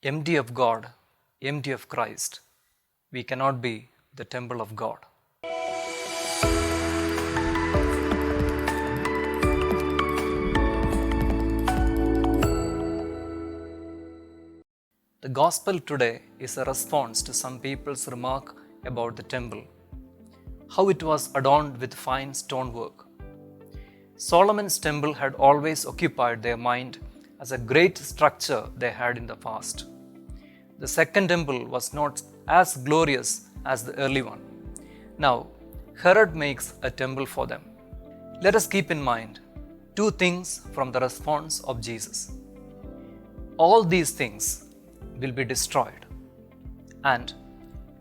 Empty of God, empty of Christ, we cannot be the temple of God. The gospel today is a response to some people's remark about the temple, how it was adorned with fine stonework. Solomon's temple had always occupied their mind as a great structure they had in the past. The second temple was not as glorious as the early one. Now, Herod makes a temple for them. Let us keep in mind two things from the response of Jesus. All these things will be destroyed. And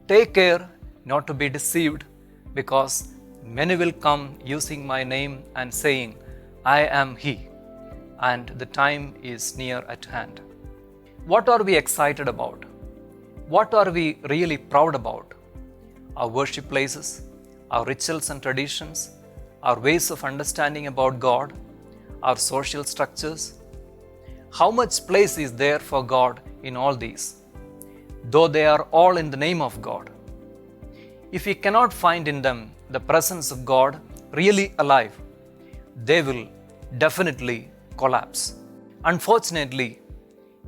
take care not to be deceived, because many will come using my name and saying, I am he, and the time is near at hand. What are we excited about? What are we really proud about? Our worship places, our rituals and traditions, our ways of understanding about God, our social structures? How much place is there for God in all these, though they are all in the name of God? If we cannot find in them the presence of God really alive, they will definitely collapse. Unfortunately,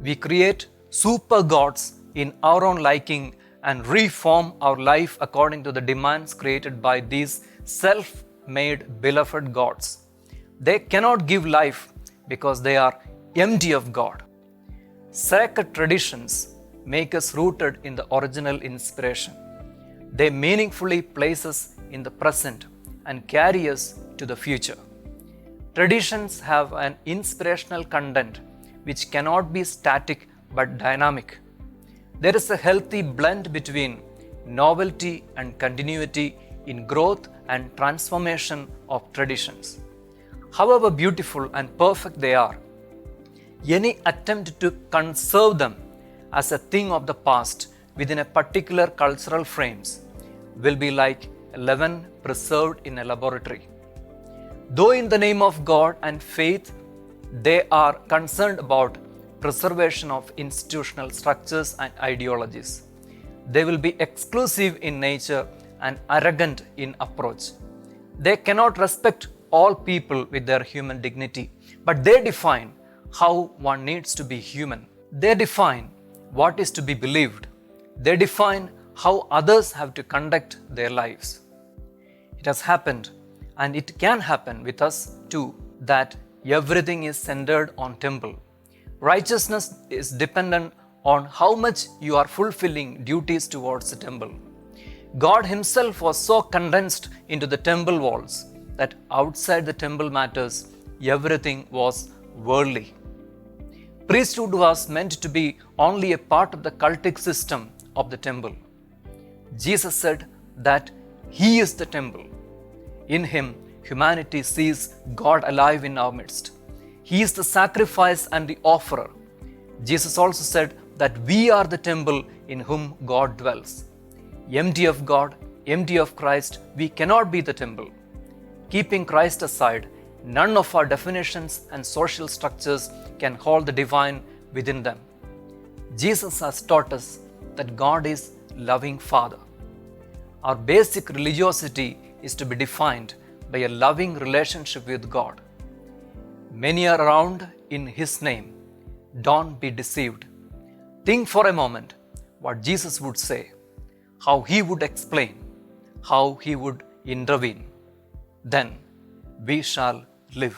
we create super gods in our own liking and reform our life according to the demands created by these self-made beloved gods. They cannot give life because they are empty of God. Sacred traditions make us rooted in the original inspiration. They meaningfully place us in the present and carry us to the future. Traditions have an inspirational content which cannot be static but dynamic. There is a healthy blend between novelty and continuity in growth and transformation of traditions. However beautiful and perfect they are, any attempt to conserve them as a thing of the past within a particular cultural frames will be like leaven preserved in a laboratory. Though in the name of God and faith, they are concerned about preservation of institutional structures and ideologies. They will be exclusive in nature and arrogant in approach. They cannot respect all people with their human dignity, but they define how one needs to be human. They define what is to be believed. They define how others have to conduct their lives. It has happened, and it can happen with us too, that everything is centered on temple. Righteousness is dependent on how much you are fulfilling duties towards the temple. God Himself was so condensed into the temple walls that outside the temple matters, everything was worldly. Priesthood was meant to be only a part of the cultic system of the temple. Jesus said that He is the temple. In Him, humanity sees God alive in our midst. He is the sacrifice and the offerer. Jesus also said that we are the temple in whom God dwells. Empty of God, empty of Christ, we cannot be the temple. Keeping Christ aside, none of our definitions and social structures can hold the divine within them. Jesus has taught us that God is loving Father. Our basic religiosity is to be defined by a loving relationship with God. Many are around in His name. Don't be deceived. Think for a moment what Jesus would say, how He would explain, how He would intervene. Then we shall live.